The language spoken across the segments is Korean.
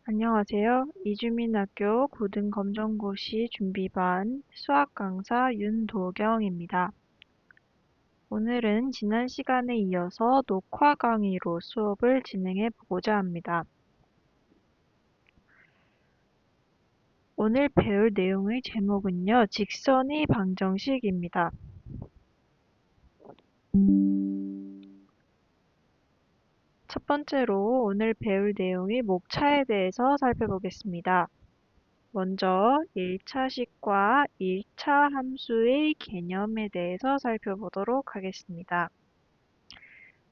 안녕하세요. 이주민학교 고등검정고시 준비반 수학 강사 윤도경입니다. 오늘은 지난 시간에 이어서 녹화 강의로 수업을 진행해 보고자 합니다. 오늘 배울 내용의 제목은요, 직선의 방정식입니다. 첫 번째로 오늘 배울 내용의 목차에 대해서 살펴보겠습니다. 먼저 1차식과 1차 함수의 개념에 대해서 살펴보도록 하겠습니다.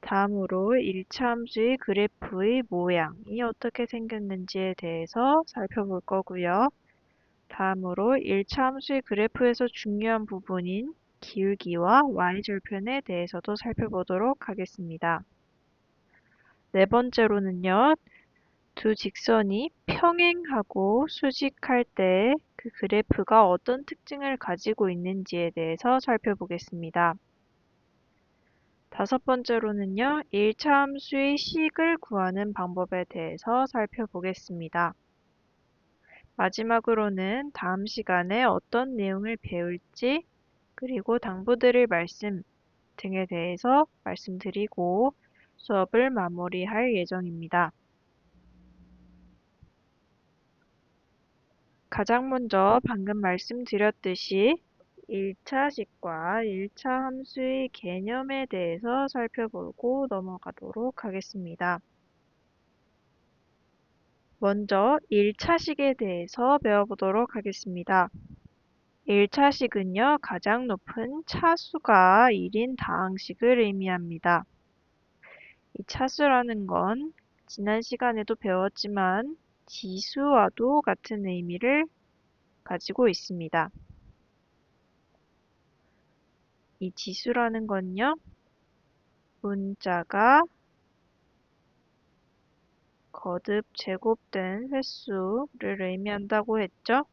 다음으로 1차 함수의 그래프의 모양이 어떻게 생겼는지에 대해서 살펴볼 거고요. 다음으로 1차 함수의 그래프에서 중요한 부분인 기울기와 y절편에 대해서도 살펴보도록 하겠습니다. 네 번째로는요. 두 직선이 평행하고 수직할 때 그 그래프가 어떤 특징을 가지고 있는지에 대해서 살펴보겠습니다. 다섯 번째로는요, 1차 함수의 식을 구하는 방법에 대해서 살펴보겠습니다. 마지막으로는 다음 시간에 어떤 내용을 배울지, 그리고 당부드릴 말씀 등에 대해서 말씀드리고 수업을 마무리할 예정입니다. 가장 먼저 방금 말씀드렸듯이 1차식과 1차 함수의 개념에 대해서 살펴보고 넘어가도록 하겠습니다. 먼저 1차식에 대해서 배워보도록 하겠습니다. 1차식은요, 가장 높은 차수가 1인 다항식을 의미합니다. 이 차수라는 건 지난 시간에도 배웠지만 지수와도 같은 의미를 가지고 있습니다. 이 지수라는 건요, 문자가 거듭 제곱된 횟수를 의미한다고 했죠?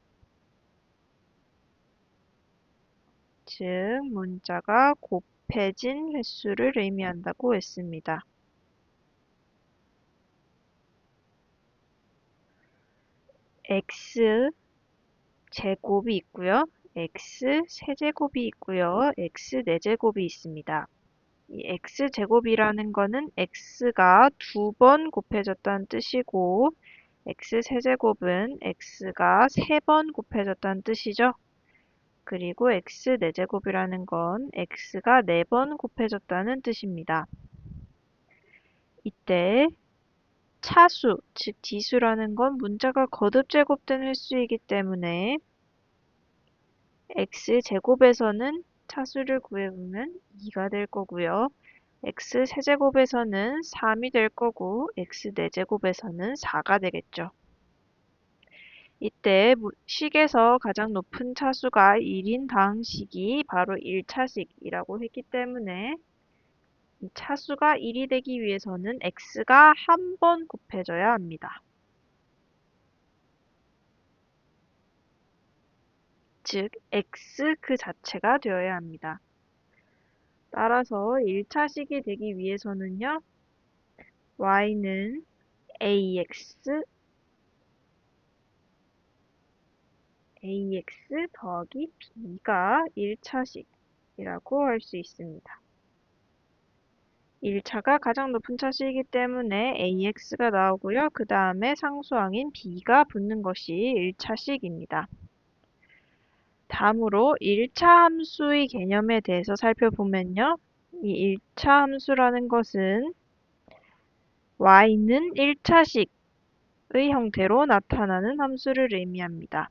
즉, 문자가 곱해진 횟수를 의미한다고 했습니다. x 제곱이 있고요. x 세제곱이 있고요. x 4제곱이 있습니다. 이 x제곱이라는 거는 x가 2번 곱해졌다는 뜻이고 x 세제곱은 x가 3번 곱해졌다는 뜻이죠. 그리고 x 4제곱이라는 건 x가 4번 곱해졌다는 뜻입니다. 이때 차수, 즉 지수라는 건 문자가 거듭 제곱된 횟수이기 때문에 x제곱에서는 차수를 구해보면 2가 될 거고요. x 세제곱에서는 3이 될 거고 x 4제곱에서는 4가 되겠죠. 이때 식에서 가장 높은 차수가 1인 다항식이 바로 1차식이라고 했기 때문에 이 차수가 1이 되기 위해서는 x가 한 번 곱해져야 합니다. 즉 x 그 자체가 되어야 합니다. 따라서 1차식이 되기 위해서는요. y는 ax 더하기 b가 1차식이라고 할 수 있습니다. 1차가 가장 높은 차수이기 때문에 ax가 나오고요. 그 다음에 상수항인 b가 붙는 것이 1차식입니다. 다음으로 1차 함수의 개념에 대해서 살펴보면요. 이 1차 함수라는 것은 y는 1차식의 형태로 나타나는 함수를 의미합니다.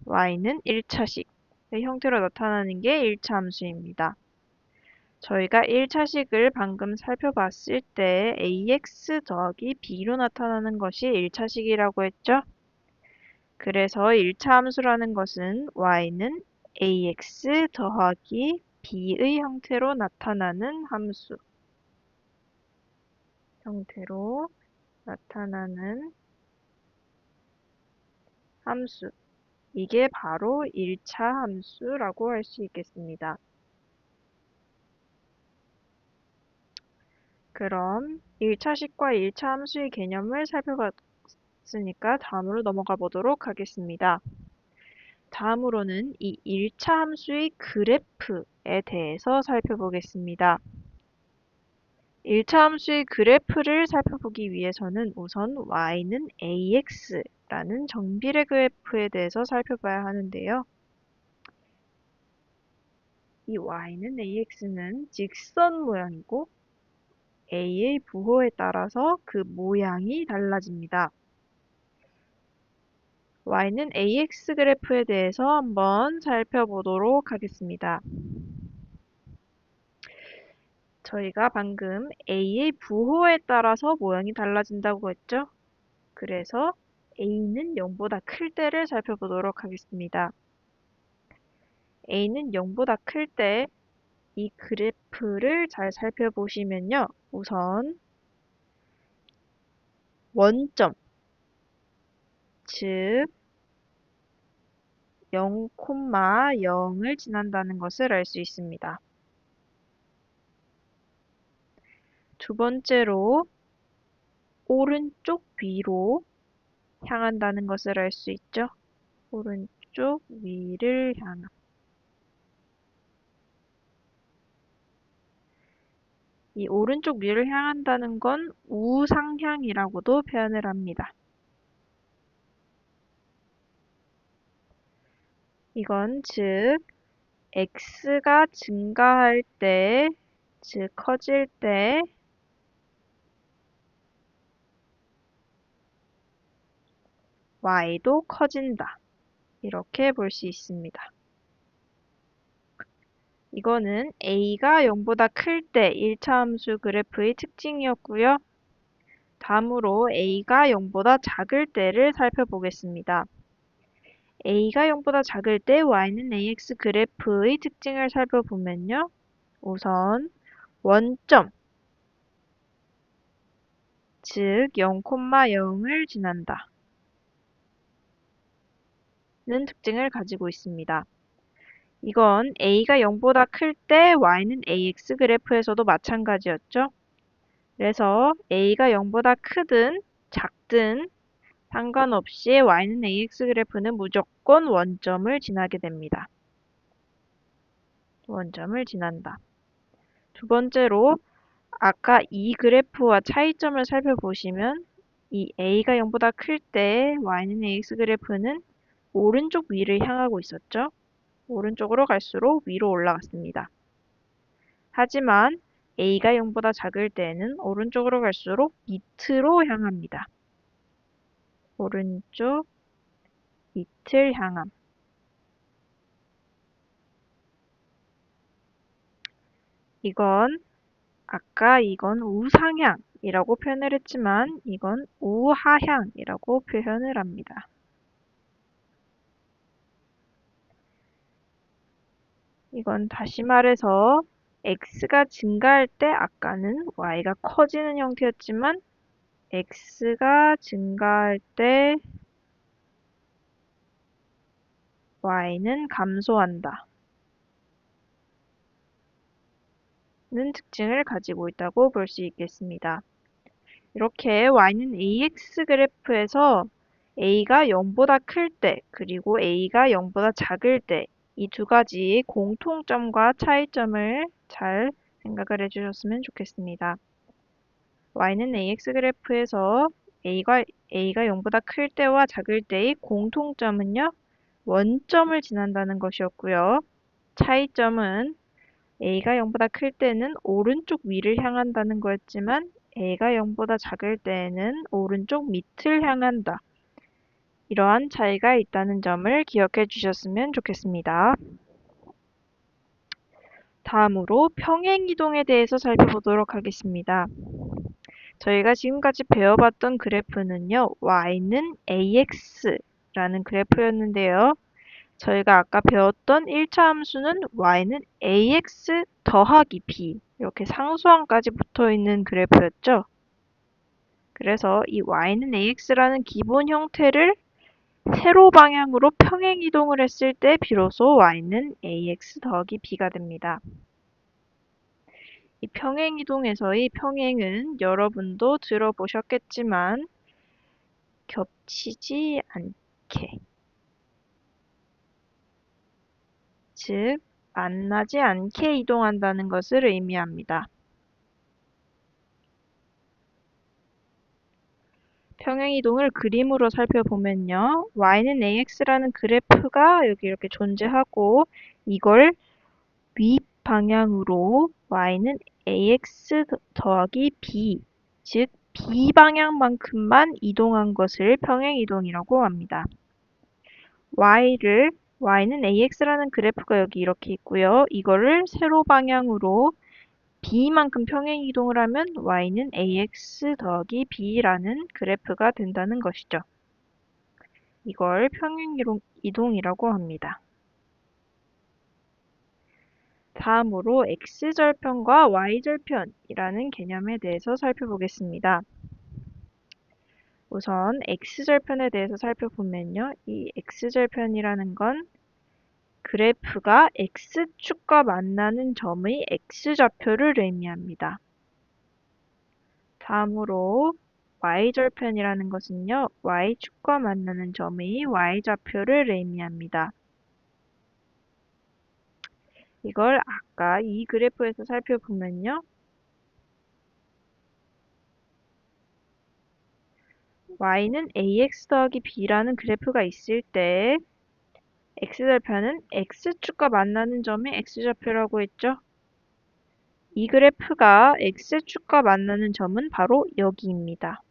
y는 1차식의 형태로 나타나는 게 1차 함수입니다. 저희가 1차식을 방금 살펴봤을 때 ax 더하기 b로 나타나는 것이 1차식이라고 했죠? 그래서 1차 함수라는 것은 y는 ax 더하기 b의 형태로 나타나는 함수. 이게 바로 1차 함수라고 할 수 있겠습니다. 그럼 1차식과 1차 함수의 개념을 쓰니까 다음으로 넘어가 보도록 하겠습니다. 다음으로는 이 1차 함수의 그래프에 대해서 살펴보겠습니다. 1차 함수의 그래프를 살펴보기 위해서는 우선 y는 ax라는 정비례 그래프에 대해서 살펴봐야 하는데요. 이 y는 ax는 직선 모양이고 a의 부호에 따라서 그 모양이 달라집니다. y는 ax 그래프에 대해서 한번 살펴보도록 하겠습니다. 저희가 방금 a의 부호에 따라서 모양이 달라진다고 했죠? 그래서 a는 0보다 클 때를 살펴보도록 하겠습니다. a는 0보다 클 때 이 그래프를 잘 살펴보시면요. 우선 원점, 즉 0,0을 지난다는 것을 알 수 있습니다. 두 번째로 오른쪽 위로 향한다는 것을 알 수 있죠. 오른쪽 위를 향함. 이 오른쪽 위를 향한다는 건 우상향이라고도 표현을 합니다. 이건 즉 x가 증가할 때, 즉 커질 때 y도 커진다. 이렇게 볼 수 있습니다. 이거는 a가 0보다 클 때 1차 함수 그래프의 특징이었고요. 다음으로 a가 0보다 작을 때를 살펴보겠습니다. a가 0보다 작을 때 y는 ax 그래프의 특징을 살펴보면요. 우선 원점, 즉 0,0을 지난다 는 특징을 가지고 있습니다. 이건 a가 0보다 클 때 y는 ax 그래프에서도 마찬가지였죠. 그래서 a가 0보다 크든 작든 상관없이 y는 ax 그래프는 무조건 원점을 지나게 됩니다. 원점을 지난다. 두 번째로 아까 이 그래프와 차이점을 살펴보시면 이 a가 0보다 클 때 y는 ax 그래프는 오른쪽 위를 향하고 있었죠. 오른쪽으로 갈수록 위로 올라갔습니다. 하지만 a가 0보다 작을 때는 오른쪽으로 갈수록 밑으로 향합니다. 오른쪽 밑을 향함. 이건 우상향이라고 표현을 했지만 이건 우하향이라고 표현을 합니다. 이건 다시 말해서 x가 증가할 때 아까는 y가 커지는 형태였지만 x가 증가할 때 y는 감소한다 는 특징을 가지고 있다고 볼 수 있겠습니다. 이렇게 y는 ax 그래프에서 a가 0보다 클 때 그리고 a가 0보다 작을 때 이 두 가지의 공통점과 차이점을 잘 생각을 해주셨으면 좋겠습니다. y는 ax 그래프에서 a가 0보다 클 때와 작을 때의 공통점은요. 원점을 지난다는 것이었고요. 차이점은 a가 0보다 클 때는 오른쪽 위를 향한다는 거였지만 a가 0보다 작을 때에는 오른쪽 밑을 향한다. 이러한 차이가 있다는 점을 기억해 주셨으면 좋겠습니다. 다음으로 평행이동에 대해서 살펴보도록 하겠습니다. 저희가 지금까지 배워봤던 그래프는요. y는 ax라는 그래프였는데요. 저희가 아까 배웠던 1차 함수는 y는 ax 더하기 b 이렇게 상수항까지 붙어있는 그래프였죠. 그래서 이 y는 ax라는 기본 형태를 세로 방향으로 평행 이동을 했을 때 비로소 y는 ax 더하기 b가 됩니다. 이 평행 이동에서의 평행은 여러분도 들어보셨겠지만 겹치지 않게, 즉 만나지 않게 이동한다는 것을 의미합니다. 평행이동을 그림으로 살펴보면요. y는 ax라는 그래프가 여기 이렇게 존재하고 이걸 윗방향으로 y는 ax 더하기 b, 즉 b방향만큼만 이동한 것을 평행이동이라고 합니다. y는 ax라는 그래프가 여기 이렇게 있고요. 이거를 세로 방향으로 b만큼 평행이동을 하면 y는 ax 더하기 b라는 그래프가 된다는 것이죠. 이걸 평행이동이라고 합니다. 다음으로 x절편과 y절편이라는 개념에 대해서 살펴보겠습니다. 우선 x절편에 대해서 살펴보면요. 이 x절편이라는 건 그래프가 x축과 만나는 점의 x좌표를 의미합니다. 다음으로 y절편이라는 것은요. y축과 만나는 점의 y좌표를 의미합니다. 이걸 아까 이 그래프에서 살펴보면요. y는 ax 더하기 b라는 그래프가 있을 때 x절편은 x축과 만나는 점의 x좌표라고 했죠. 이 그래프가 x축과 만나는 점은 바로 여기입니다.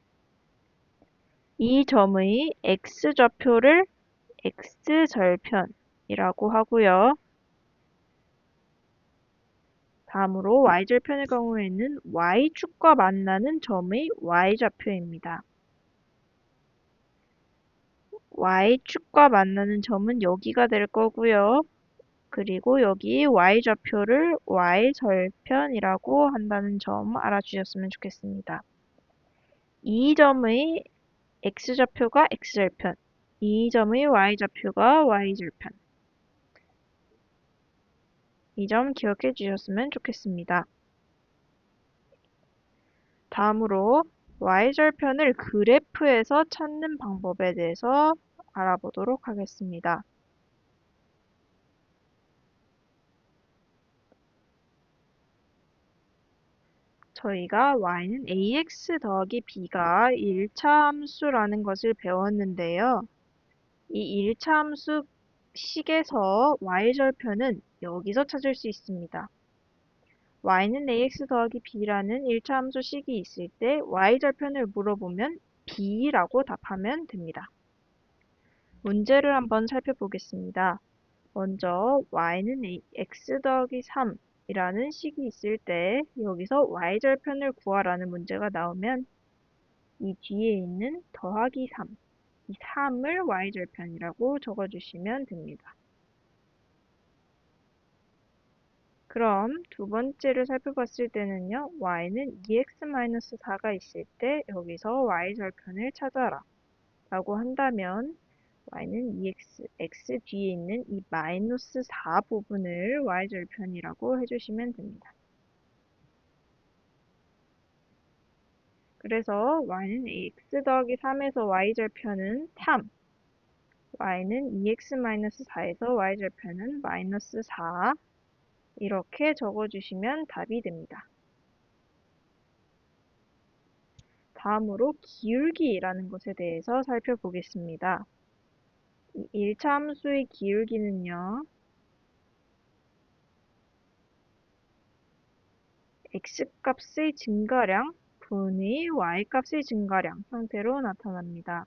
이 점의 x좌표를 x절편이라고 하고요. 다음으로 y절편의 경우에는 y축과 만나는 점의 y좌표입니다. y축과 만나는 점은 여기가 될 거고요. 그리고 여기 y좌표를 y절편이라고 한다는 점 알아주셨으면 좋겠습니다. 이 점의 x좌표가 x절편, 이 점의 y좌표가 y절편. 이 점 기억해 주셨으면 좋겠습니다. 다음으로 y절편을 그래프에서 찾는 방법에 대해서 알아보도록 하겠습니다. 저희가 y는 ax 더하기 b가 1차 함수라는 것을 배웠는데요. 이 1차 함수 식에서 y절편은 여기서 찾을 수 있습니다. y는 ax 더하기 b라는 1차 함수 식이 있을 때 y절편을 물어보면 b라고 답하면 됩니다. 문제를 한번 살펴보겠습니다. 먼저 y는 x 더하기 3이라는 식이 있을 때 여기서 y절편을 구하라는 문제가 나오면 이 뒤에 있는 더하기 3, 이 3을 y절편이라고 적어주시면 됩니다. 그럼 두 번째를 살펴봤을 때는요. y는 2x-4가 있을 때 여기서 y절편을 찾아라 라고 한다면 y는 2x, x 뒤에 있는 이 마이너스 4 부분을 y절편이라고 해주시면 됩니다. 그래서 y는 x 더하기 3에서 y절편은 3, y는 2x-4에서 y절편은 마이너스 4 이렇게 적어주시면 답이 됩니다. 다음으로 기울기라는 것에 대해서 살펴보겠습니다. 이 1차 함수의 기울기는요. x값의 증가량 분의 y값의 증가량 형태로 나타납니다.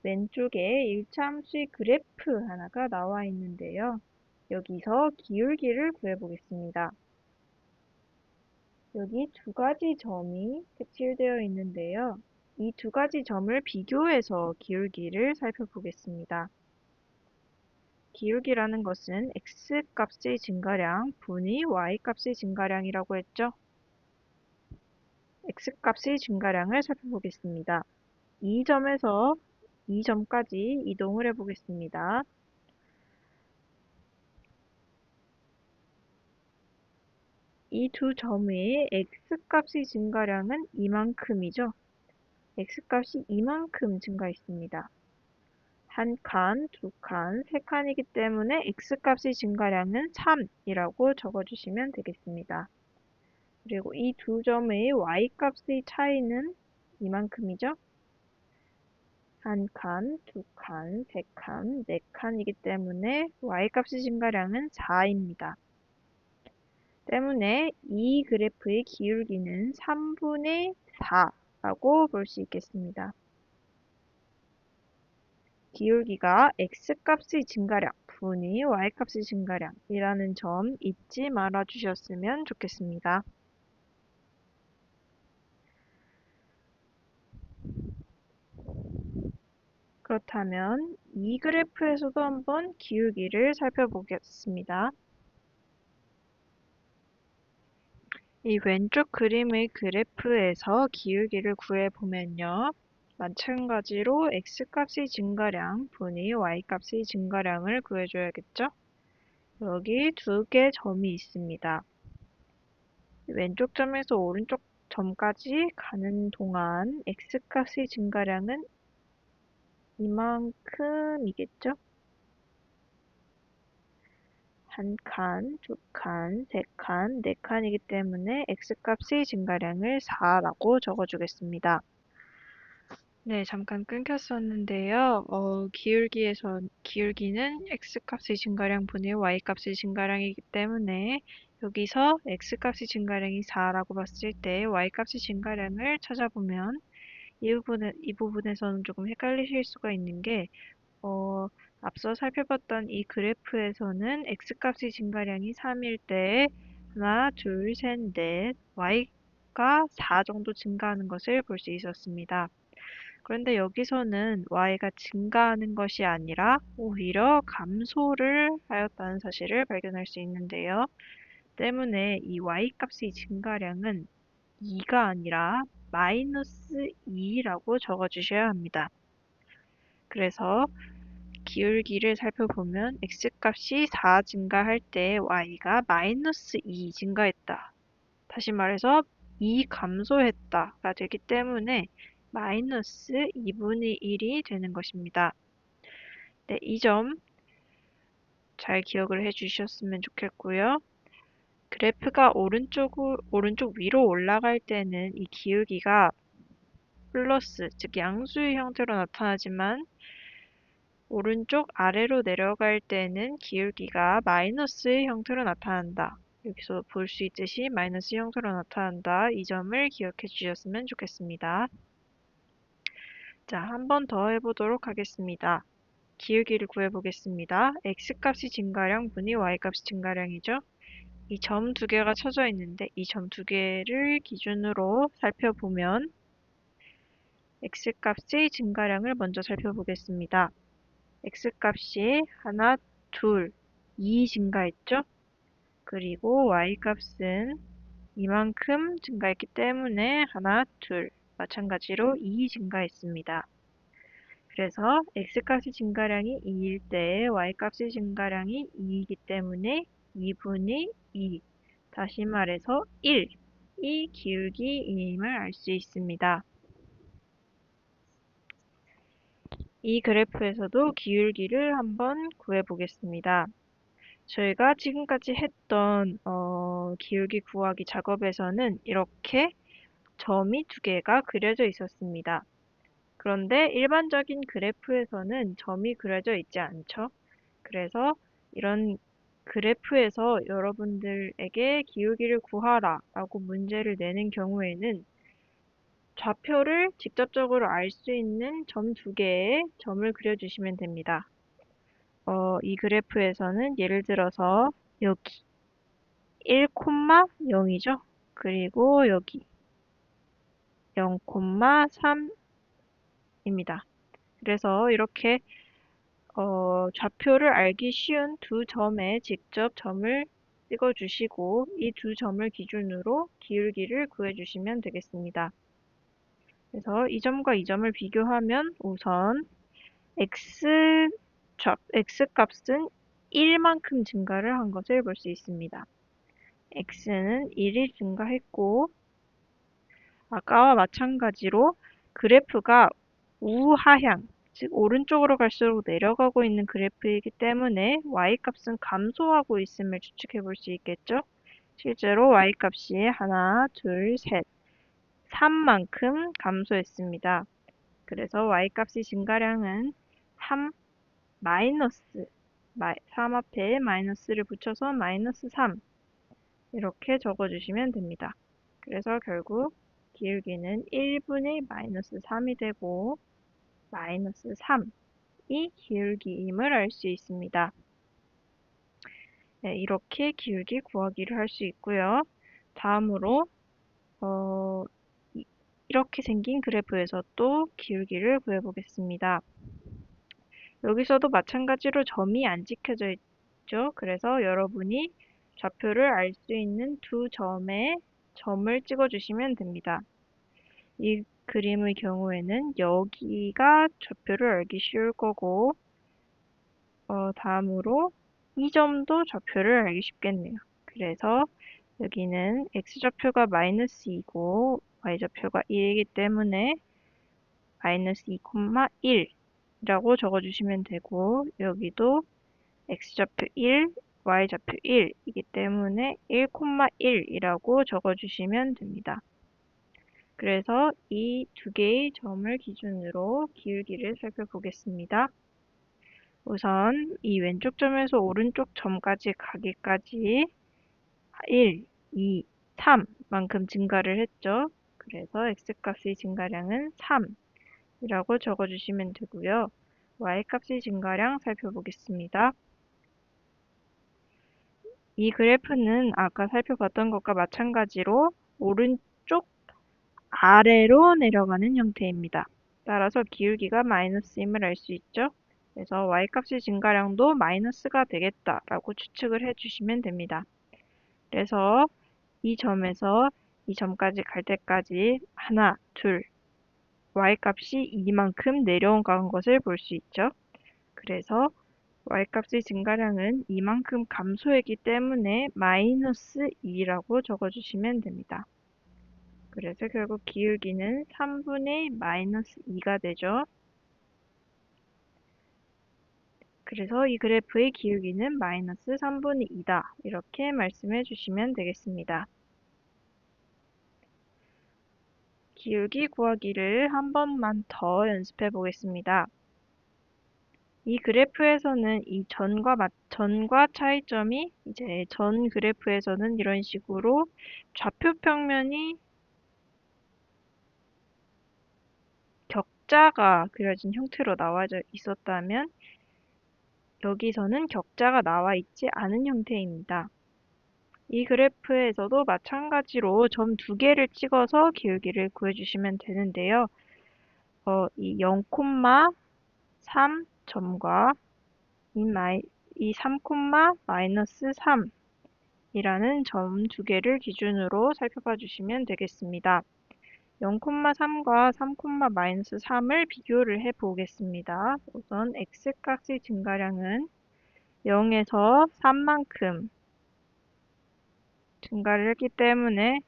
왼쪽에 1차 함수의 그래프 하나가 나와 있는데요. 여기서 기울기를 구해보겠습니다. 여기 두 가지 점이 색칠되어 있는데요. 이 두 가지 점을 비교해서 기울기를 살펴보겠습니다. 기울기라는 것은 x값의 증가량 분의 y값의 증가량이라고 했죠. x값의 증가량을 살펴보겠습니다. 이 점에서 이 점까지 이동을 해보겠습니다. 이 두 점의 x값의 증가량은 이만큼이죠. x값이 이만큼 증가했습니다. 한 칸, 두 칸, 세 칸이기 때문에 x값의 증가량은 3이라고 적어주시면 되겠습니다. 그리고 이 두 점의 y값의 차이는 이만큼이죠. 한 칸, 두 칸, 세 칸, 네 칸이기 때문에 y값의 증가량은 4입니다. 때문에 이 그래프의 기울기는 3분의 4라고 볼 수 있겠습니다. 기울기가 x값의 증가량 분위 y값의 증가량이라는 점 잊지 말아 주셨으면 좋겠습니다. 그렇다면 이 그래프에서도 한번 기울기를 살펴보겠습니다. 이 왼쪽 그림의 그래프에서 기울기를 구해보면요. 마찬가지로 x값의 증가량 분위 y값의 증가량을 구해줘야겠죠? 여기 두 개 점이 있습니다. 왼쪽 점에서 오른쪽 점까지 가는 동안 x값의 증가량은 이만큼이겠죠? 한 칸, 두 칸, 세 칸, 네 칸이기 때문에 x값의 증가량을 4라고 적어주겠습니다. 네, 잠깐 끊겼었는데요. 기울기는 x값의 증가량 분의 y값의 증가량이기 때문에 여기서 x값의 증가량이 4라고 봤을 때 y값의 증가량을 찾아보면 이 부분에서는 조금 헷갈리실 수가 있는 게 앞서 살펴봤던 이 그래프에서는 x값의 증가량이 3일 때 하나, 둘, 셋, 넷, y가 4 정도 증가하는 것을 볼 수 있었습니다. 그런데 여기서는 y가 증가하는 것이 아니라 오히려 감소를 하였다는 사실을 발견할 수 있는데요. 때문에 이 y값의 증가량은 2가 아니라 마이너스 2라고 적어주셔야 합니다. 그래서 기울기를 살펴보면 x값이 4 증가할 때 y가 마이너스 2 증가했다. 다시 말해서 2 감소했다가 되기 때문에 마이너스 2분의 1이 되는 것입니다. 네, 이 점 잘 기억을 해주셨으면 좋겠고요. 그래프가 오른쪽 위로 올라갈 때는 이 기울기가 플러스, 즉 양수의 형태로 나타나지만 오른쪽 아래로 내려갈 때는 기울기가 마이너스의 형태로 나타난다. 여기서 볼 수 있듯이 마이너스 형태로 나타난다. 이 점을 기억해 주셨으면 좋겠습니다. 자, 한 번 더 해보도록 하겠습니다. 기울기를 구해보겠습니다. x값이 증가량 분이 y값이 증가량이죠. 이 점 두 개가 쳐져 있는데 이 점 두 개를 기준으로 살펴보면 x값의 증가량을 먼저 살펴보겠습니다. x값이 하나, 둘, 2 증가했죠? 그리고 y값은 이만큼 증가했기 때문에 하나, 둘, 마찬가지로 2 증가했습니다. 그래서 x값의 증가량이 2일 때 y값의 증가량이 2이기 때문에 2분의 2, 다시 말해서 1, 이 기울기임을 알 수 있습니다. 이 그래프에서도 기울기를 한번 구해보겠습니다. 저희가 지금까지 했던 기울기 구하기 작업에서는 이렇게 점이 두 개가 그려져 있었습니다. 그런데 일반적인 그래프에서는 점이 그려져 있지 않죠. 그래서 이런 그래프에서 여러분들에게 기울기를 구하라 라고 문제를 내는 경우에는 좌표를 직접적으로 알 수 있는 점 두 개의 점을 그려주시면 됩니다. 이 그래프에서는 예를 들어서 여기 1,0이죠. 그리고 여기 0,3입니다. 그래서 이렇게 좌표를 알기 쉬운 두 점에 직접 점을 찍어주시고 이 두 점을 기준으로 기울기를 구해주시면 되겠습니다. 그래서 이 점과 이 점을 비교하면 우선 x값은 1만큼 증가를 한 것을 볼 수 있습니다. x는 1이 증가했고 아까와 마찬가지로 그래프가 우하향, 즉 오른쪽으로 갈수록 내려가고 있는 그래프이기 때문에 y값은 감소하고 있음을 추측해 볼 수 있겠죠? 실제로 y값이 하나, 둘, 셋, 3만큼 감소했습니다. 그래서 y값의 증가량은 3 마이너스 3 앞에 마이너스를 붙여서 마이너스 3 이렇게 적어주시면 됩니다. 그래서 결국 기울기는 1분의 마이너스 3이 되고 마이너스 3이 기울기임을 알 수 있습니다. 네, 이렇게 기울기 구하기를 할 수 있고요. 다음으로 이렇게 생긴 그래프에서 또 기울기를 구해보겠습니다. 여기서도 마찬가지로 점이 안 찍혀져 있죠. 그래서 여러분이 좌표를 알 수 있는 두 점에 점을 찍어주시면 됩니다. 이 그림의 경우에는 여기가 좌표를 알기 쉬울 거고 다음으로 이 점도 좌표를 알기 쉽겠네요. 그래서 여기는 x좌표가 마이너스 2고 y좌표가 1이기 때문에 마이너스 2, 1이라고 적어주시면 되고 여기도 x좌표 1, y좌표 1이기 때문에 1, 1이라고 적어주시면 됩니다. 그래서 이 두 개의 점을 기준으로 기울기를 살펴보겠습니다. 우선 이 왼쪽 점에서 오른쪽 점까지 가기까지 1, 2, 3만큼 증가를 했죠. 그래서 x값의 증가량은 3이라고 적어주시면 되고요. y값의 증가량 살펴보겠습니다. 이 그래프는 아까 살펴봤던 것과 마찬가지로 오른쪽 아래로 내려가는 형태입니다. 따라서 기울기가 마이너스임을 알 수 있죠. 그래서 y값의 증가량도 마이너스가 되겠다라고 추측을 해주시면 됩니다. 그래서 이 점에서 이 점까지 갈 때까지 하나, 둘, y값이 이만큼 내려간 것을 볼 수 있죠. 그래서 y값의 증가량은 이만큼 감소했기 때문에 마이너스 2라고 적어주시면 됩니다. 그래서 결국 기울기는 3분의 마이너스 2가 되죠. 그래서 이 그래프의 기울기는 마이너스 3분의 2다. 이렇게 말씀해 주시면 되겠습니다. 기울기 구하기를 한 번만 더 연습해 보겠습니다. 이 그래프에서는 이 전과 차이점이 이제 전 그래프에서는 이런 식으로 좌표 평면이 격자가 그려진 형태로 나와져 있었다면 여기서는 격자가 나와 있지 않은 형태입니다. 이 그래프에서도 마찬가지로 점 두 개를 찍어서 기울기를 구해주시면 되는데요. 이 0,3 점과 이 3, 마이너스 3이라는 점 두 개를 기준으로 살펴봐 주시면 되겠습니다. 0,3과 3, 마이너스 3을 비교를 해 보겠습니다. 우선 x값의 증가량은 0에서 3만큼 증가를 했기 때문에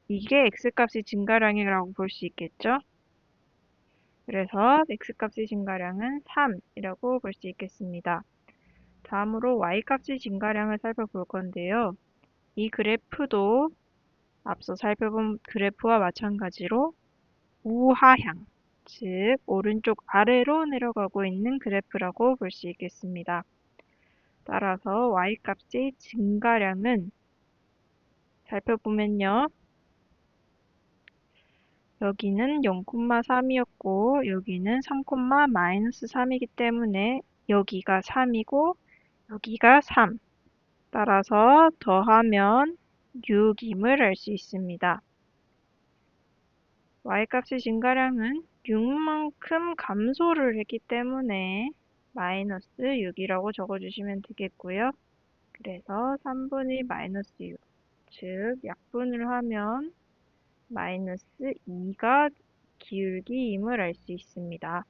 이게 x값의 증가량이라고 볼 수 있겠죠? 그래서 x값의 증가량은 3이라고 볼 수 있겠습니다. 다음으로 y값의 증가량을 살펴볼 건데요. 이 그래프도 앞서 살펴본 그래프와 마찬가지로 우하향, 즉 오른쪽 아래로 내려가고 있는 그래프라고 볼 수 있겠습니다. 따라서 y값의 증가량은 살펴보면요. 여기는 0,3이었고 여기는 3, 마이너스 3이기 때문에 여기가 3이고 여기가 3. 따라서 더하면 6임을 알 수 있습니다. y값의 증가량은 6만큼 감소를 했기 때문에 마이너스 6이라고 적어주시면 되겠고요. 그래서 3분의 마이너스 6, 즉 약분을 하면 마이너스 2가 기울기임을 알 수 있습니다.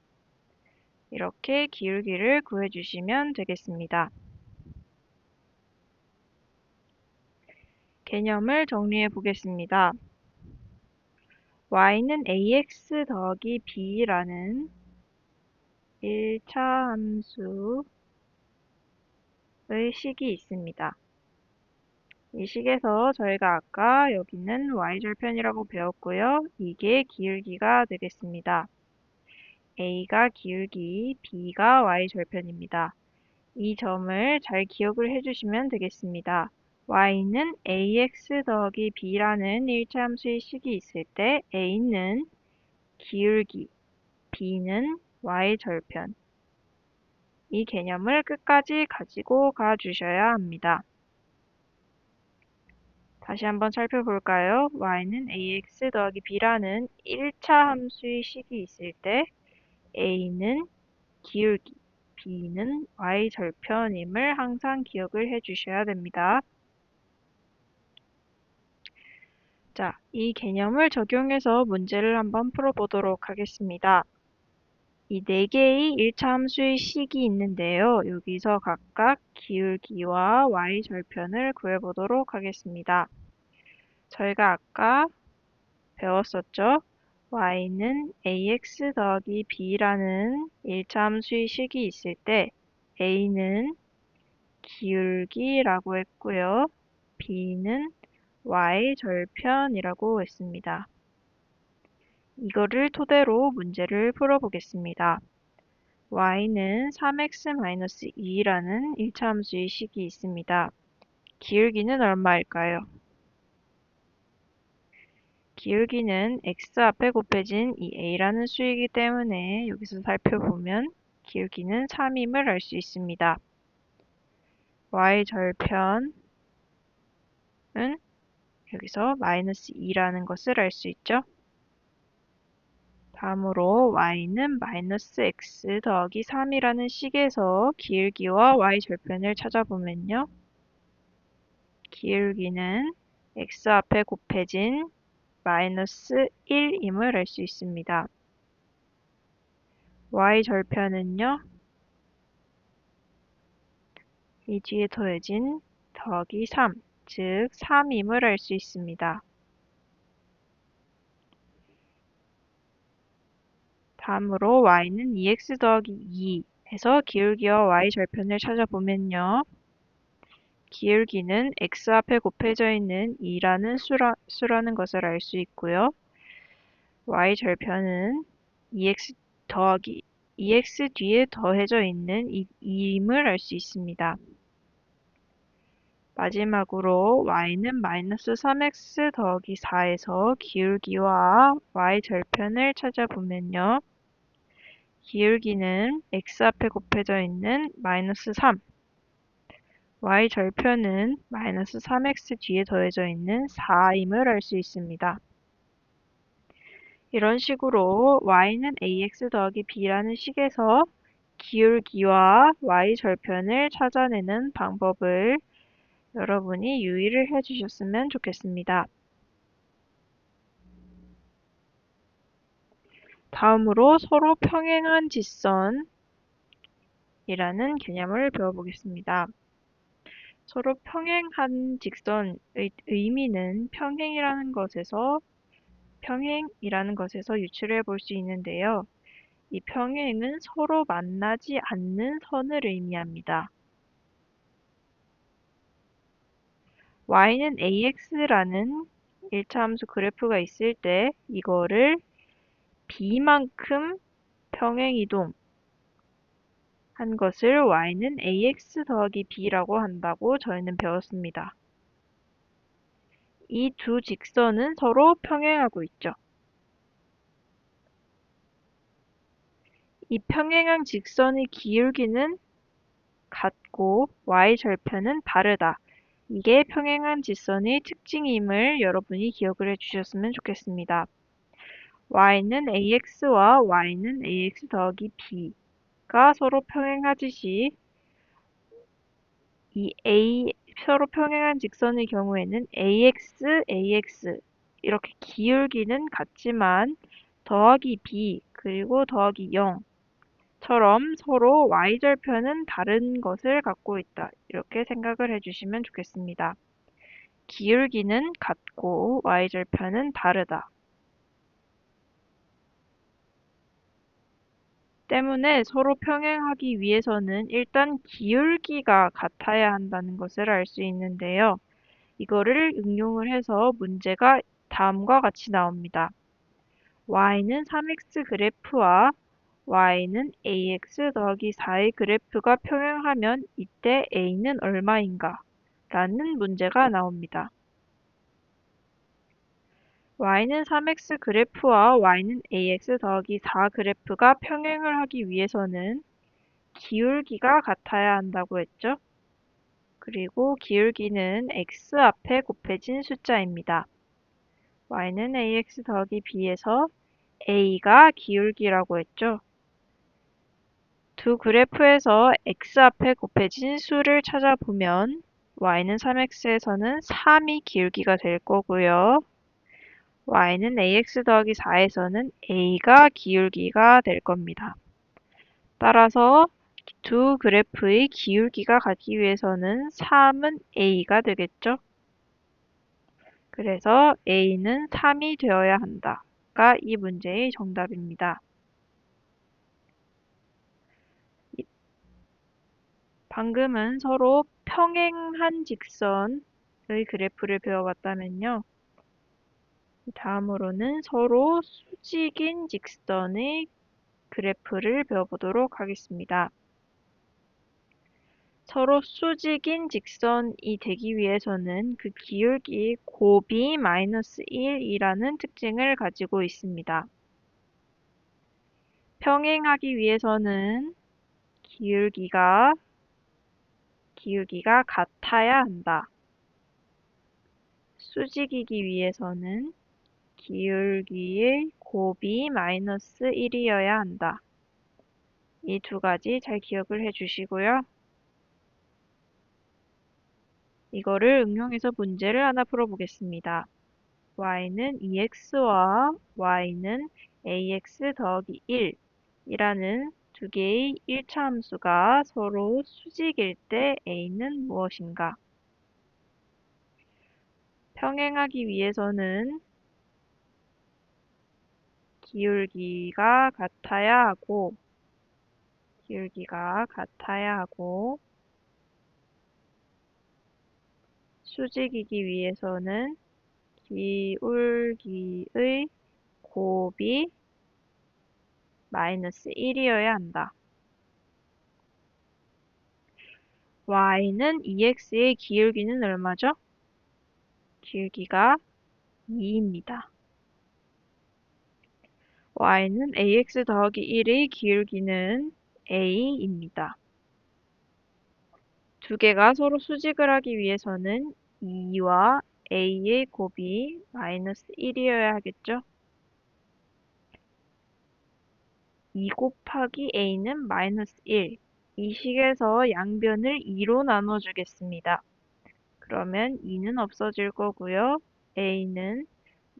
이렇게 기울기를 구해주시면 되겠습니다. 개념을 정리해 보겠습니다. y는 ax 더하기 b라는 1차 함수의 식이 있습니다. 이 식에서 저희가 아까 여기는 y절편이라고 배웠고요. 이게 기울기가 되겠습니다. a가 기울기, b가 y절편입니다. 이 점을 잘 기억을 해주시면 되겠습니다. y는 ax 더하기 b라는 1차 함수의 식이 있을 때 a는 기울기, b는 y절편. 이 개념을 끝까지 가지고 가주셔야 합니다. 다시 한번 살펴볼까요? y는 ax 더하기 b라는 1차 함수의 식이 있을 때 a는 기울기, b는 y절편임을 항상 기억을 해주셔야 됩니다. 자, 이 개념을 적용해서 문제를 한번 풀어보도록 하겠습니다. 이 네 개의 1차 함수의 식이 있는데요. 여기서 각각 기울기와 y절편을 구해보도록 하겠습니다. 저희가 아까 배웠었죠? y는 ax 더하기 b라는 1차 함수의 식이 있을 때 a는 기울기라고 했고요. b는 y절편이라고 했습니다. 이거를 토대로 문제를 풀어보겠습니다. y는 3x-2라는 1차 함수의 식이 있습니다. 기울기는 얼마일까요? 기울기는 x 앞에 곱해진 이 a라는 수이기 때문에 여기서 살펴보면 기울기는 3임을 알 수 있습니다. y절편은 여기서 마이너스 2라는 것을 알 수 있죠. 다음으로 y는 마이너스 x 더하기 3이라는 식에서 기울기와 y절편을 찾아보면요. 기울기는 x 앞에 곱해진 마이너스 1임을 알 수 있습니다. y절편은요. 이 뒤에 더해진 더하기 3, 즉 3임을 알 수 있습니다. 다음으로 y는 2x 더하기 2 해서 기울기와 y절편을 찾아보면요. 기울기는 x 앞에 곱해져 있는 2라는 수라는 것을 알 수 있고요. y절편은 2x 더하기 2x 뒤에 더해져 있는 2임을 알 수 있습니다. 마지막으로 y는 마이너스 3x 더하기 4에서 기울기와 y절편을 찾아보면요. 기울기는 x 앞에 곱해져 있는 마이너스 3, y절편은 마이너스 3x 뒤에 더해져 있는 4임을 알 수 있습니다. 이런 식으로 y는 ax 더하기 b라는 식에서 기울기와 y절편을 찾아내는 방법을 여러분이 유의를 해주셨으면 좋겠습니다. 다음으로 서로 평행한 직선이라는 개념을 배워보겠습니다. 서로 평행한 직선의 의미는 평행이라는 것에서 유출해 볼 수 있는데요. 이 평행은 서로 만나지 않는 선을 의미합니다. y는 ax라는 1차 함수 그래프가 있을 때 이거를 b만큼 평행이동 한 것을 y는 ax 더하기 b라고 한다고 저희는 배웠습니다. 이 두 직선은 서로 평행하고 있죠. 이 평행한 직선의 기울기는 같고 y절편은 다르다. 이게 평행한 직선의 특징임을 여러분이 기억을 해주셨으면 좋겠습니다. y는 ax와 y는 ax 더하기 b가 서로 평행하듯이 서로 평행한 직선의 경우에는 ax 이렇게 기울기는 같지만 더하기 b 그리고 더하기 0처럼 서로 y절편은 다른 것을 갖고 있다. 이렇게 생각을 해주시면 좋겠습니다. 기울기는 같고 y절편은 다르다. 때문에 서로 평행하기 위해서는 일단 기울기가 같아야 한다는 것을 알 수 있는데요. 이거를 응용을 해서 문제가 다음과 같이 나옵니다. y는 3x 그래프와 y는 ax 더하기 4의 그래프가 평행하면 이때 a는 얼마인가? 라는 문제가 나옵니다. y는 3x 그래프와 y는 ax 더하기 4 그래프가 평행을 하기 위해서는 기울기가 같아야 한다고 했죠? 그리고 기울기는 x 앞에 곱해진 숫자입니다. y는 ax 더하기 b에서 a가 기울기라고 했죠? 두 그래프에서 x 앞에 곱해진 수를 찾아보면 y는 3x에서는 3이 기울기가 될 거고요. y는 ax 더하기 4에서는 a가 기울기가 될 겁니다. 따라서 두 그래프의 기울기가 같기 위해서는 3은 a가 되겠죠? 그래서 a는 3이 되어야 한다가 이 문제의 정답입니다. 방금은 서로 평행한 직선의 그래프를 배워봤다면요. 다음으로는 서로 수직인 직선의 그래프를 배워보도록 하겠습니다. 서로 수직인 직선이 되기 위해서는 그 기울기 곱이 -1이라는 특징을 가지고 있습니다. 평행하기 위해서는 기울기가 같아야 한다. 수직이기 위해서는 기울기의 곱이 -1이어야 한다. 이 두 가지 잘 기억을 해주시고요. 이거를 응용해서 문제를 하나 풀어보겠습니다. y는 2x와 y는 ax 더하기 1이라는 두 개의 1차 함수가 서로 수직일 때 a는 무엇인가? 평행하기 위해서는 기울기가 같아야 하고 수직이기 위해서는 기울기의 곱이 -1이어야 한다. y는 2x의 기울기는 얼마죠? 기울기가 2입니다. y는 ax 더하기 1의 기울기는 a입니다. 두 개가 서로 수직을 하기 위해서는 2와 a의 곱이 -1이어야 하겠죠? 2 곱하기 a는 -1. 이 식에서 양변을 2로 나눠주겠습니다. 그러면 2는 없어질 거고요. a는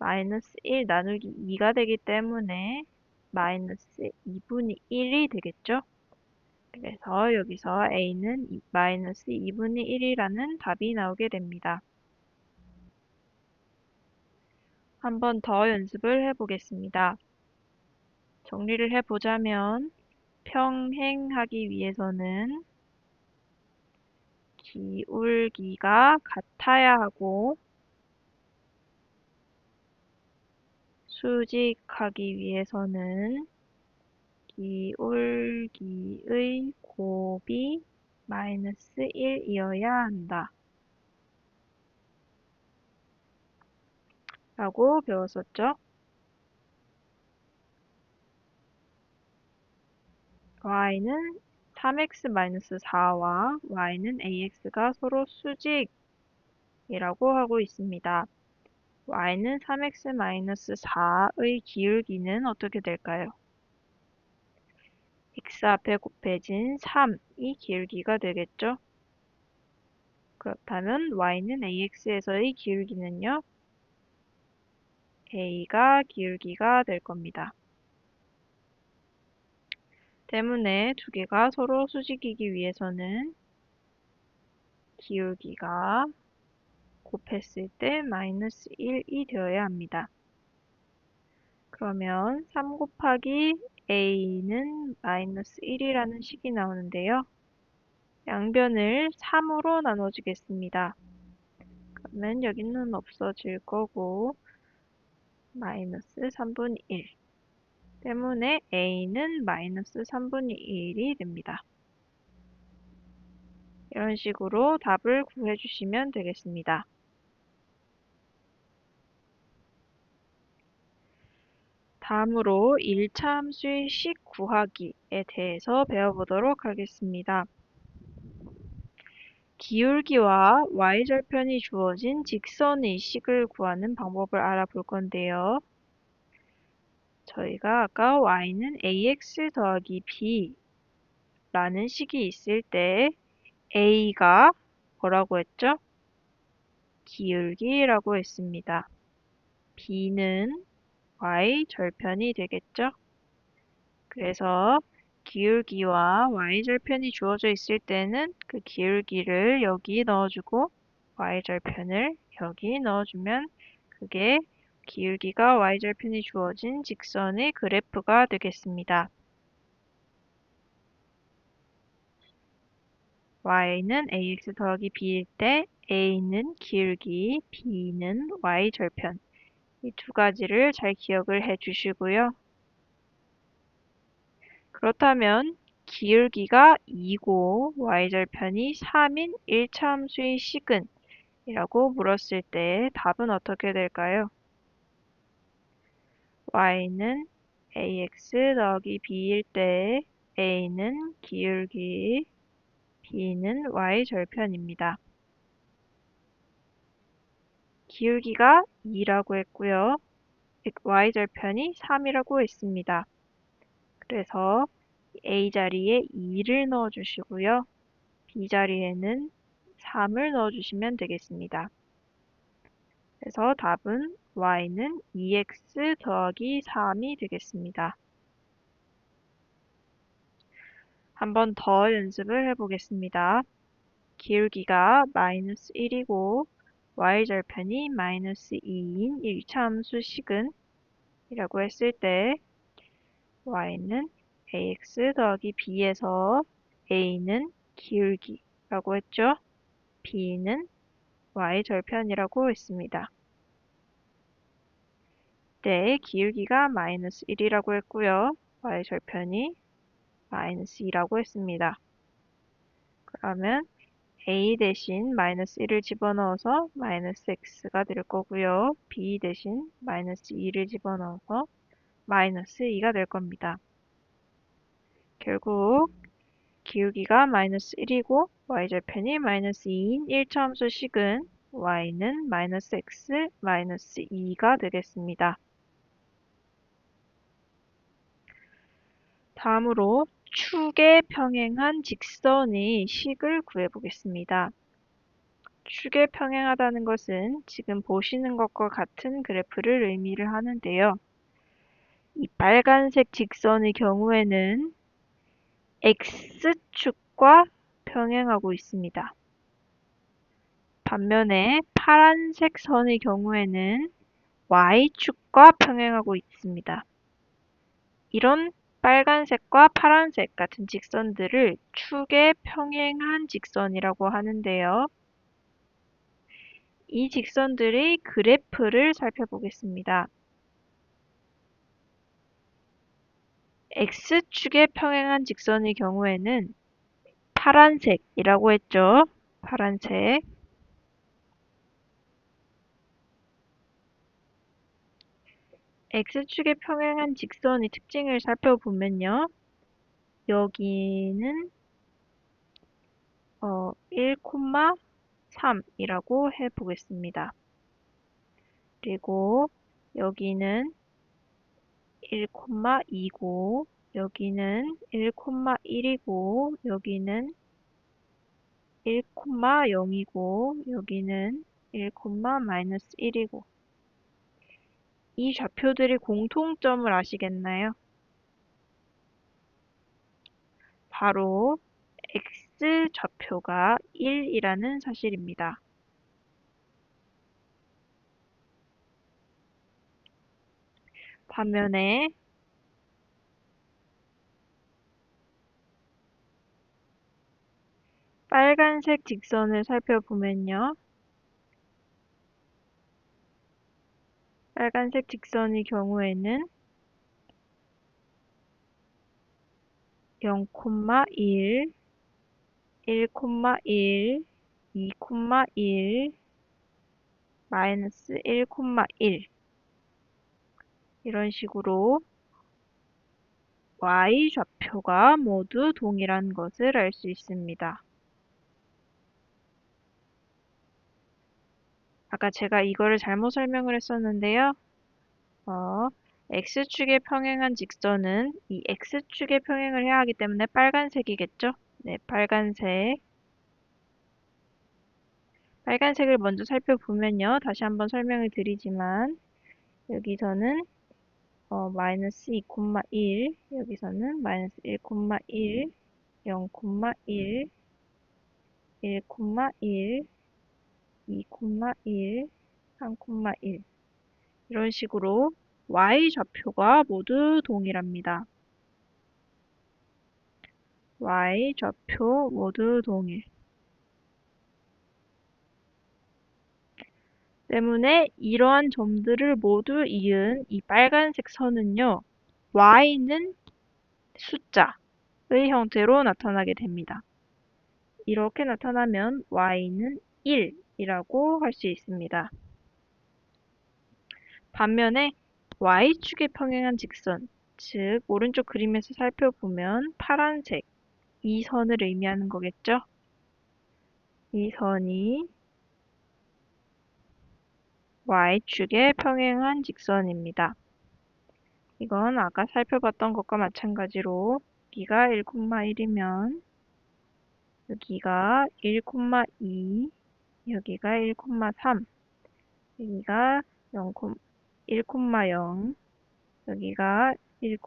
-1 나누기 2가 되기 때문에 -2분의 1이 되겠죠? 그래서 여기서 a는 -2분의 1이라는 답이 나오게 됩니다. 한 번 더 연습을 해보겠습니다. 정리를 해보자면 평행하기 위해서는 기울기가 같아야 하고 수직하기 위해서는 기울기의 곱이 -1이어야 한다. 라고 배웠었죠. y는 3x-4와 y는 ax가 서로 수직이라고 하고 있습니다. y는 3x-4의 기울기는 어떻게 될까요? x 앞에 곱해진 3이 기울기가 되겠죠? 그렇다면 y는 ax에서의 기울기는요? a가 기울기가 될 겁니다. 때문에 두 개가 서로 수직이기 위해서는 기울기가 곱했을 때 -1이 되어야 합니다. 그러면 3 곱하기 a는 마이너스 1이라는 식이 나오는데요. 양변을 3으로 나눠주겠습니다. 그러면 여기는 없어질 거고 마이너스 3분의 1 때문에 a는 마이너스 3분의 1이 됩니다. 이런 식으로 답을 구해주시면 되겠습니다. 다음으로 1차 함수의 식 구하기에 대해서 배워보도록 하겠습니다. 기울기와 y절편이 주어진 직선의 식을 구하는 방법을 알아볼 건데요. 저희가 아까 y는 ax 더하기 b라는 식이 있을 때 a가 뭐라고 했죠? 기울기라고 했습니다. b는 y절편이 되겠죠? 그래서 기울기와 y절편이 주어져 있을 때는 그 기울기를 여기 넣어주고 y절편을 여기 넣어주면 그게 기울기가 y절편이 주어진 직선의 그래프가 되겠습니다. y는 ax 더하기 b일 때 a는 기울기, b는 y절편. 이 두 가지를 잘 기억을 해 주시고요. 그렇다면 기울기가 2고 y절편이 3인 1차 함수의 식은? 이라고 물었을 때 답은 어떻게 될까요? y는 ax 더하기 b일 때 a는 기울기, b는 y절편입니다. 기울기가 2라고 했고요. y절편이 3이라고 했습니다. 그래서 a 자리에 2를 넣어주시고요. b 자리에는 3을 넣어주시면 되겠습니다. 그래서 답은 y는 2x 더하기 3이 되겠습니다. 한 번 더 연습을 해보겠습니다. 기울기가 마이너스 1이고 y절편이 마이너스 2인 1차 함수 식은? 이라고 했을 때 y는 ax 더하기 b에서 a는 기울기라고 했죠. b는 y절편이라고 했습니다. 네, 기울기가 마이너스 1이라고 했고요. y절편이 마이너스 2라고 했습니다. 그러면 a 대신 마이너스 1을 집어넣어서 마이너스 x가 될 거고요. b 대신 마이너스 2를 집어넣어서 마이너스 2가 될 겁니다. 결국 기울기가 마이너스 1이고 y절편이 마이너스 2인 1차 함수 식은 y는 마이너스 x 마이너스 2가 되겠습니다. 다음으로 축에 평행한 직선의 식을 구해보겠습니다. 축에 평행하다는 것은 지금 보시는 것과 같은 그래프를 의미를 하는데요. 이 빨간색 직선의 경우에는 x축과 평행하고 있습니다. 반면에 파란색 선의 경우에는 y축과 평행하고 있습니다. 이런 빨간색과 파란색 같은 직선들을 축에 평행한 직선이라고 하는데요. 이 직선들의 그래프를 살펴보겠습니다. x축에 평행한 직선의 경우에는 파란색이라고 했죠. 파란색. x축에 평행한 직선의 특징을 살펴보면요. 여기는 1,3이라고 해보겠습니다. 그리고 여기는 1,2고 여기는 1,1이고 여기는 1,0이고 여기는 1,-1이고 이 좌표들의 공통점을 아시겠나요? 바로 x좌표가 1이라는 사실입니다. 반면에 빨간색 직선을 살펴보면요. 빨간색 직선의 경우에는 0,1, 1,1, 2,1, 마이너스 1,1 이런 식으로 y 좌표가 모두 동일한 것을 알 수 있습니다. 아까 제가 이거를 잘못 설명을 했었는데요. x축에 평행한 직선은 이 x축에 평행을 해야 하기 때문에 빨간색이겠죠? 네, 빨간색. 빨간색을 먼저 살펴보면요. 다시 한번 설명을 드리지만 여기서는 마이너스 2,1, 여기서는 마이너스 1,1, 0,1, 1,1, 2,1, 3,1 이런 식으로 y 좌표가 모두 동일합니다. y 좌표 모두 동일. 때문에 이러한 점들을 모두 이은 이 빨간색 선은요. y는 숫자의 형태로 나타나게 됩니다. 이렇게 나타나면 y는 1이라고 할 수 있습니다. 반면에 y축에 평행한 직선, 즉 오른쪽 그림에서 살펴보면 파란색, 이 선을 의미하는 거겠죠? 이 선이 y축에 평행한 직선입니다. 이건 아까 살펴봤던 것과 마찬가지로 여기가 1,1이면 여기가 1,2, 여기가 1,3, 여기가 1,0, 여기가 1,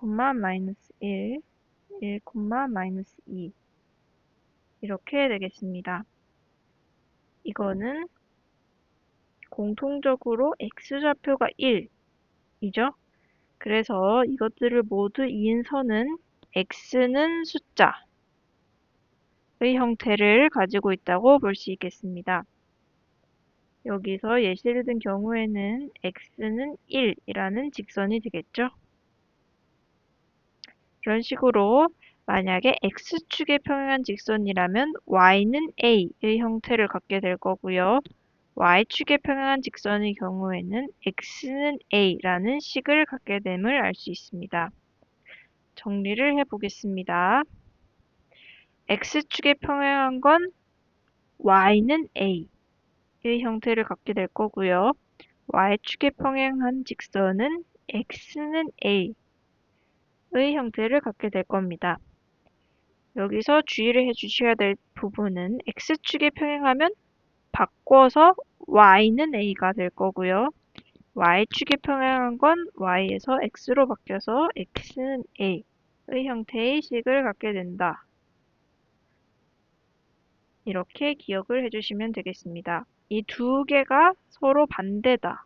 1, 1, -2 이렇게 되겠습니다. 이거는 공통적으로 x좌표가 1이죠. 그래서 이것들을 모두 이은 선은 x는 숫자의 형태를 가지고 있다고 볼 수 있겠습니다. 여기서 예시를 든 경우에는 x는 1이라는 직선이 되겠죠. 이런 식으로 만약에 x축에 평행한 직선이라면 y는 a의 형태를 갖게 될 거고요. y축에 평행한 직선의 경우에는 x는 a라는 식을 갖게 됨을 알 수 있습니다. 정리를 해보겠습니다. x축에 평행한 건 y는 a의 형태를 갖게 될 거고요. y축에 평행한 직선은 x는 a의 형태를 갖게 될 겁니다. 여기서 주의를 해주셔야 될 부분은 x축에 평행하면 바꿔서 y는 a가 될 거고요. y축에 평행한 건 y에서 x로 바뀌어서 x는 a의 형태의 식을 갖게 된다. 이렇게 기억을 해주시면 되겠습니다. 이 두 개가 서로 반대다.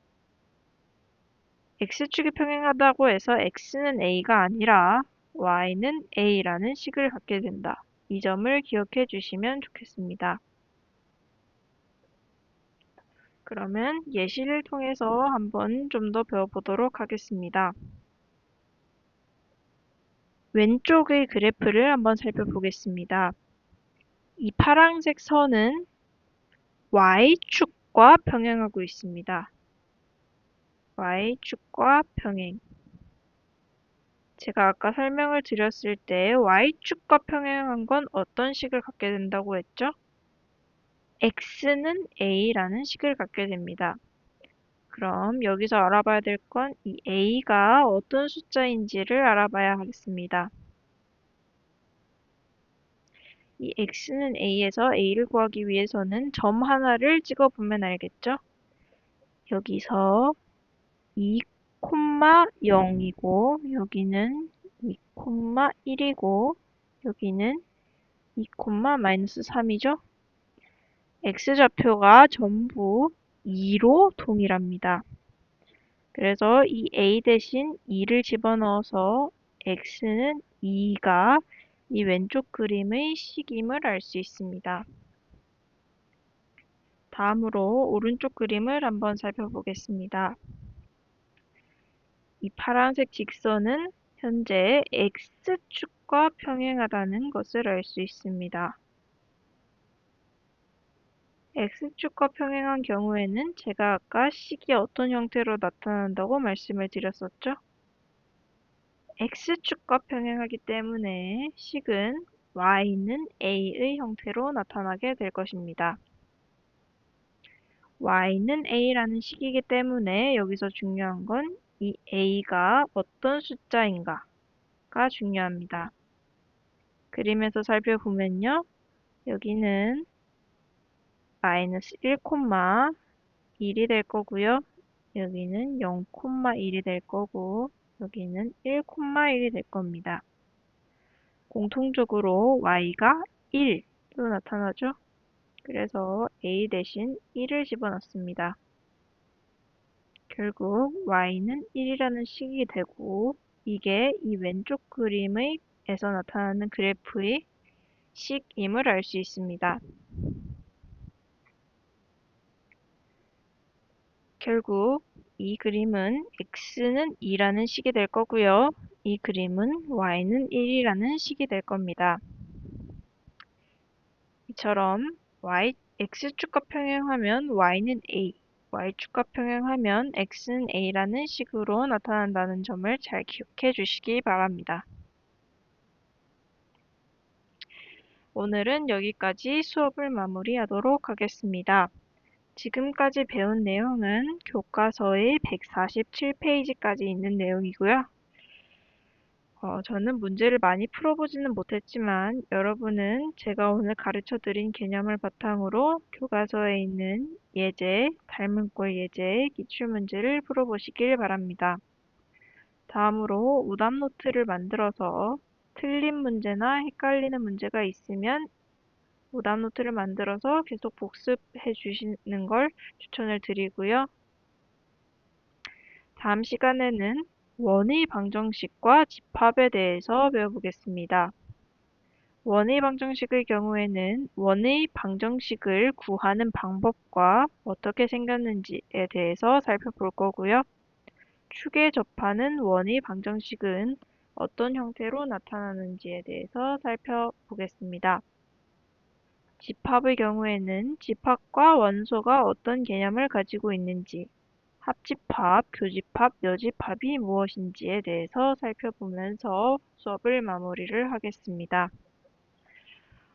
x축이 평행하다고 해서 x는 a가 아니라 y는 a라는 식을 갖게 된다. 이 점을 기억해 주시면 좋겠습니다. 그러면 예시를 통해서 한번 좀 더 배워보도록 하겠습니다. 왼쪽의 그래프를 한번 살펴보겠습니다. 이 파란색 선은 y축과 평행하고 있습니다. y축과 평행. 제가 아까 설명을 드렸을 때 y축과 평행한 건 어떤 식을 갖게 된다고 했죠? x는 a라는 식을 갖게 됩니다. 그럼 여기서 알아봐야 될 건 이 a가 어떤 숫자인지를 알아봐야 하겠습니다. 이 x는 a에서 a를 구하기 위해서는 점 하나를 찍어보면 알겠죠? 여기서 2,0이고 여기는 2,1이고 여기는 2,-3이죠? x좌표가 전부 2로 동일합니다. 그래서 이 a 대신 2를 집어넣어서 x는 2가 이 왼쪽 그림의 식임을 알 수 있습니다. 다음으로 오른쪽 그림을 한번 살펴보겠습니다. 이 파란색 직선은 현재 X축과 평행하다는 것을 알 수 있습니다. X축과 평행한 경우에는 제가 아까 식이 어떤 형태로 나타난다고 말씀을 드렸었죠? X축과 평행하기 때문에 식은 Y는 A의 형태로 나타나게 될 것입니다. Y는 A라는 식이기 때문에 여기서 중요한 건 이 A가 어떤 숫자인가가 중요합니다. 그림에서 살펴보면요. 여기는 마이너스 1,1이 될 거고요. 여기는 0,1이 될 거고 여기는 1,1이 될 겁니다. 공통적으로 y가 1로 나타나죠. 그래서 a 대신 1을 집어넣습니다. 결국 y는 1이라는 식이 되고 이게 이 왼쪽 그림에서 나타나는 그래프의 식임을 알 수 있습니다. 결국 이 그림은 x는 2라는 식이 될 거고요. 이 그림은 y는 1이라는 식이 될 겁니다. 이처럼 x축과 평행하면 y는 a, y축과 평행하면 x는 a라는 식으로 나타난다는 점을 잘 기억해 주시기 바랍니다. 오늘은 여기까지 수업을 마무리하도록 하겠습니다. 지금까지 배운 내용은 교과서의 147페이지까지 있는 내용이고요. 저는 문제를 많이 풀어보지는 못했지만 여러분은 제가 오늘 가르쳐 드린 개념을 바탕으로 교과서에 있는 예제, 닮은꼴 예제, 기출문제를 풀어보시길 바랍니다. 다음으로 오답 노트를 만들어서 틀린 문제나 헷갈리는 문제가 있으면 오답 노트를 만들어서 계속 복습해 주시는 걸 추천을 드리고요. 다음 시간에는 원의 방정식과 집합에 대해서 배워보겠습니다. 원의 방정식의 경우에는 원의 방정식을 구하는 방법과 어떻게 생겼는지에 대해서 살펴볼 거고요. 축에 접하는 원의 방정식은 어떤 형태로 나타나는지에 대해서 살펴보겠습니다. 집합의 경우에는 집합과 원소가 어떤 개념을 가지고 있는지, 합집합, 교집합, 여집합이 무엇인지에 대해서 살펴보면서 수업을 마무리를 하겠습니다.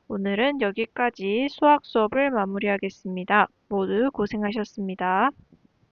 오늘은 여기까지 수학 수업을 마무리하겠습니다. 모두 고생하셨습니다.